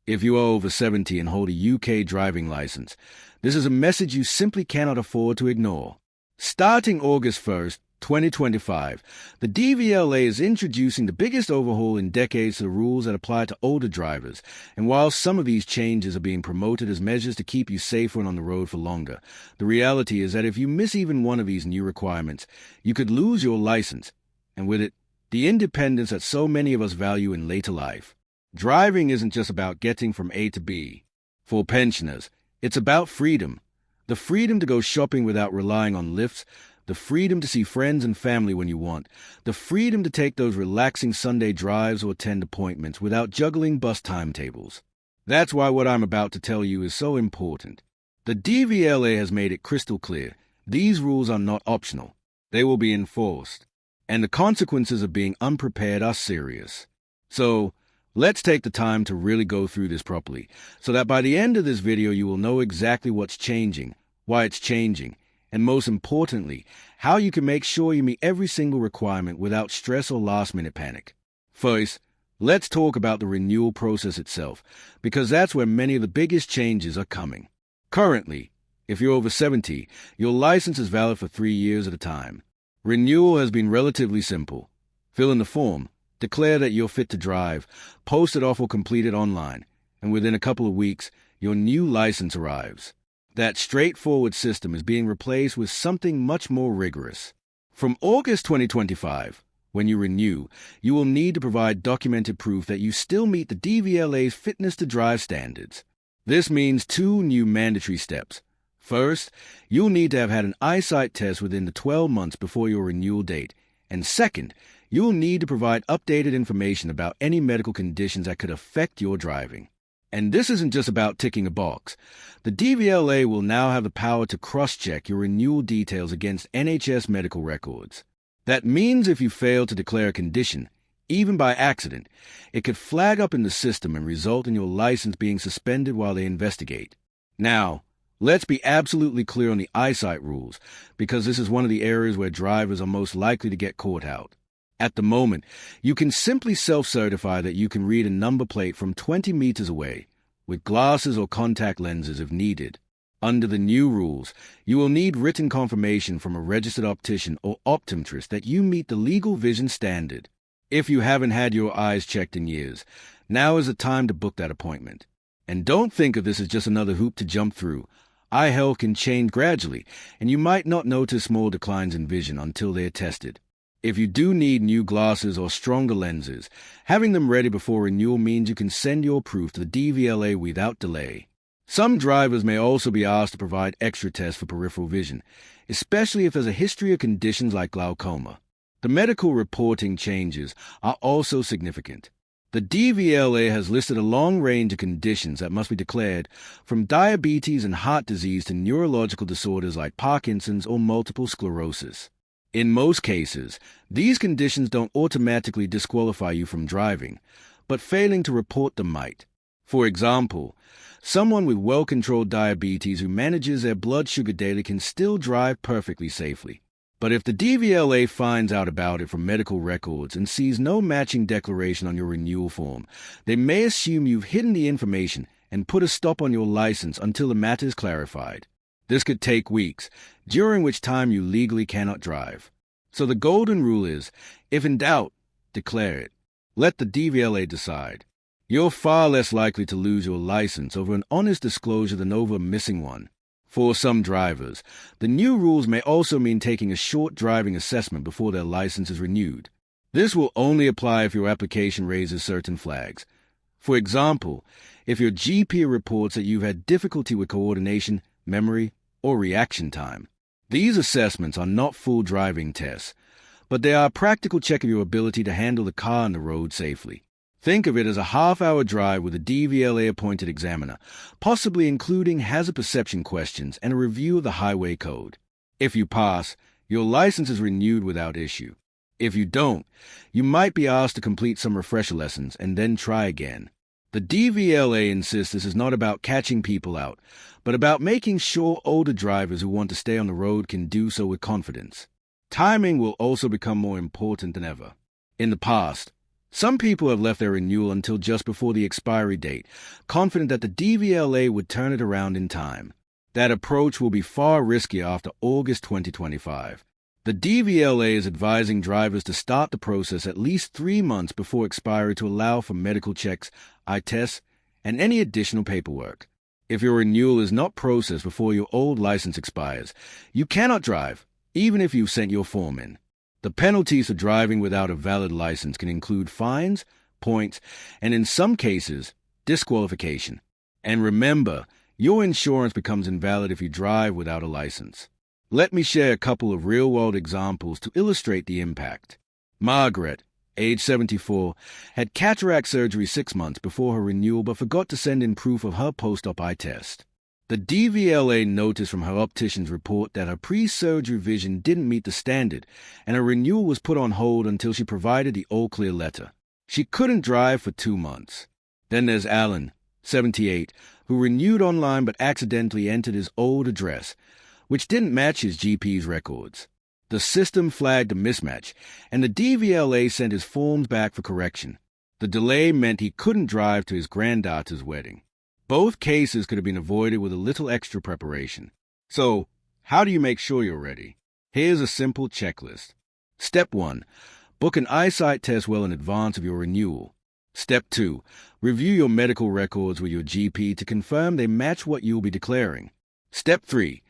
If you are over 70 and hold a UK driving license, this is a message you simply cannot afford to ignore. Starting August 1st, 2025, the DVLA is introducing the biggest overhaul in decades to the rules that apply to older drivers, and while some of these changes are being promoted as measures to keep you safer and on the road for longer, the reality is that if you miss even one of these new requirements, you could lose your license, and with it, the independence that so many of us value in later life. Driving isn't just about getting from A to B. For pensioners, it's about freedom. The freedom to go shopping without relying on lifts, the freedom to see friends and family when you want, the freedom to take those relaxing Sunday drives or attend appointments without juggling bus timetables. That's why what I'm about to tell you is so important. The DVLA has made it crystal clear. These rules are not optional. They will be enforced. And the consequences of being unprepared are serious. So, let's take the time to really go through this properly, so that by the end of this video you will know exactly what's changing, why it's changing, and most importantly, how you can make sure you meet every single requirement without stress or last-minute panic. First, let's talk about the renewal process itself, because that's where many of the biggest changes are coming. Currently, if you're over 70, your license is valid for 3 years at a time. Renewal has been relatively simple. Fill in the form, declare that you're fit to drive, post it off or complete it online, and within a couple of weeks, your new license arrives. That straightforward system is being replaced with something much more rigorous. From August 2025, when you renew, you will need to provide documented proof that you still meet the DVLA's fitness to drive standards. This means 2 new mandatory steps. First, you'll need to have had an eyesight test within the 12 months before your renewal date. And second, you'll need to provide updated information about any medical conditions that could affect your driving. And this isn't just about ticking a box. The DVLA will now have the power to cross-check your renewal details against NHS medical records. That means if you fail to declare a condition, even by accident, it could flag up in the system and result in your license being suspended while they investigate. Now, let's be absolutely clear on the eyesight rules, because this is one of the areas where drivers are most likely to get caught out. At the moment, you can simply self-certify that you can read a number plate from 20 meters away, with glasses or contact lenses if needed. Under the new rules, you will need written confirmation from a registered optician or optometrist that you meet the legal vision standard. If you haven't had your eyes checked in years, now is the time to book that appointment. And don't think of this as just another hoop to jump through. Eye health can change gradually, and you might not notice small declines in vision until they are tested. If you do need new glasses or stronger lenses, having them ready before renewal means you can send your proof to the DVLA without delay. Some drivers may also be asked to provide extra tests for peripheral vision, especially if there's a history of conditions like glaucoma. The medical reporting changes are also significant. The DVLA has listed a long range of conditions that must be declared, from diabetes and heart disease to neurological disorders like Parkinson's or multiple sclerosis. In most cases, these conditions don't automatically disqualify you from driving, but failing to report them might. For example, someone with well-controlled diabetes who manages their blood sugar daily can still drive perfectly safely. But if the DVLA finds out about it from medical records and sees no matching declaration on your renewal form, they may assume you've hidden the information and put a stop on your license until the matter is clarified. This could take weeks, during which time you legally cannot drive. So the golden rule is, if in doubt, declare it. Let the DVLA decide. You're far less likely to lose your license over an honest disclosure than over a missing one. For some drivers, the new rules may also mean taking a short driving assessment before their license is renewed. This will only apply if your application raises certain flags. For example, if your GP reports that you've had difficulty with coordination, memory, or reaction time. These assessments are not full driving tests, but they are a practical check of your ability to handle the car on the road safely. Think of it as a half-hour drive with a DVLA-appointed examiner, possibly including hazard perception questions and a review of the highway code. If you pass, your license is renewed without issue. If you don't, you might be asked to complete some refresher lessons and then try again. The DVLA insists this is not about catching people out, but about making sure older drivers who want to stay on the road can do so with confidence. Timing will also become more important than ever. In the past, Some people have left their renewal until just before the expiry date, confident that the DVLA would turn it around in time. That approach will be far riskier after August 2025. The DVLA is advising drivers to start the process at least 3 months before expiry to allow for medical checks, eye tests, and any additional paperwork. If your renewal is not processed before your old license expires, you cannot drive, even if you've sent your form in. The penalties for driving without a valid license can include fines, points, and in some cases, disqualification. And remember, your insurance becomes invalid if you drive without a license. Let me share a couple of real-world examples to illustrate the impact. Margaret, age 74, had cataract surgery 6 months before her renewal but forgot to send in proof of her post-op eye test. The DVLA noticed from her optician's report that her pre-surgery vision didn't meet the standard, and her renewal was put on hold until she provided the all-clear letter. She couldn't drive for 2 months. Then there's Alan, 78, who renewed online but accidentally entered his old address, which didn't match his GP's records. The system flagged a mismatch, and the DVLA sent his forms back for correction. The delay meant he couldn't drive to his granddaughter's wedding. Both cases could have been avoided with a little extra preparation. So, how do you make sure you're ready? Here's a simple checklist. Step 1. Book an eyesight test well in advance of your renewal. Step 2. Review your medical records with your GP to confirm they match what you'll be declaring. Step 3.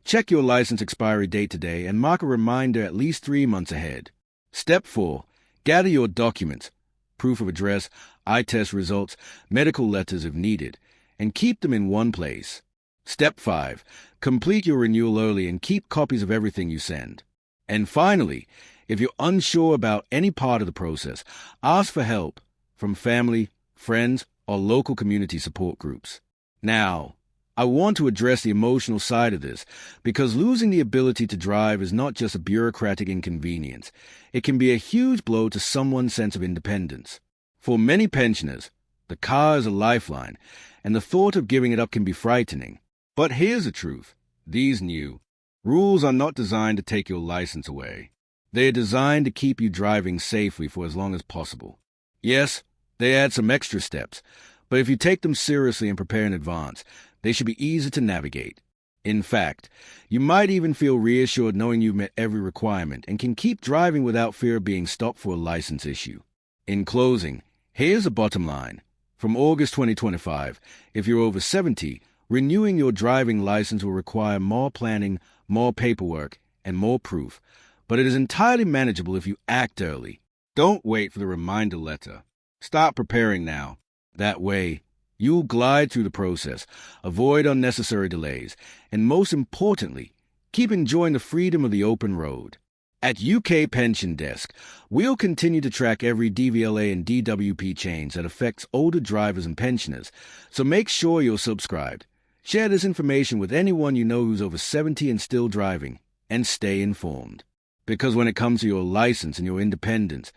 Check your license expiry date today and mark a reminder at least 3 months ahead. Step 4. Gather your documents, proof of address, eye test results, medical letters if needed, and keep them in one place. Step 5. Complete your renewal early and keep copies of everything you send. And finally, if you're unsure about any part of the process, ask for help from family, friends, or local community support groups. Now, I want to address the emotional side of this because losing the ability to drive is not just a bureaucratic inconvenience. It can be a huge blow to someone's sense of independence. For many pensioners, the car is a lifeline, and the thought of giving it up can be frightening. But here's the truth. These new rules are not designed to take your license away. They are designed to keep you driving safely for as long as possible. Yes, they add some extra steps, but if you take them seriously and prepare in advance, they should be easy to navigate. In fact, you might even feel reassured knowing you've met every requirement and can keep driving without fear of being stopped for a license issue. In closing, here's the bottom line. From August 2025, if you're over 70, renewing your driving license will require more planning, more paperwork, and more proof. But it is entirely manageable if you act early. Don't wait for the reminder letter. Start preparing now. That way, you'll glide through the process, avoid unnecessary delays, and most importantly, keep enjoying the freedom of the open road. At UK Pension Desk, we'll continue to track every DVLA and DWP change that affects older drivers and pensioners, so make sure you're subscribed. Share this information with anyone you know who's over 70 and still driving, and stay informed. Because when it comes to your license and your independence,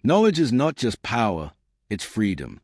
knowledge is not just power, it's freedom.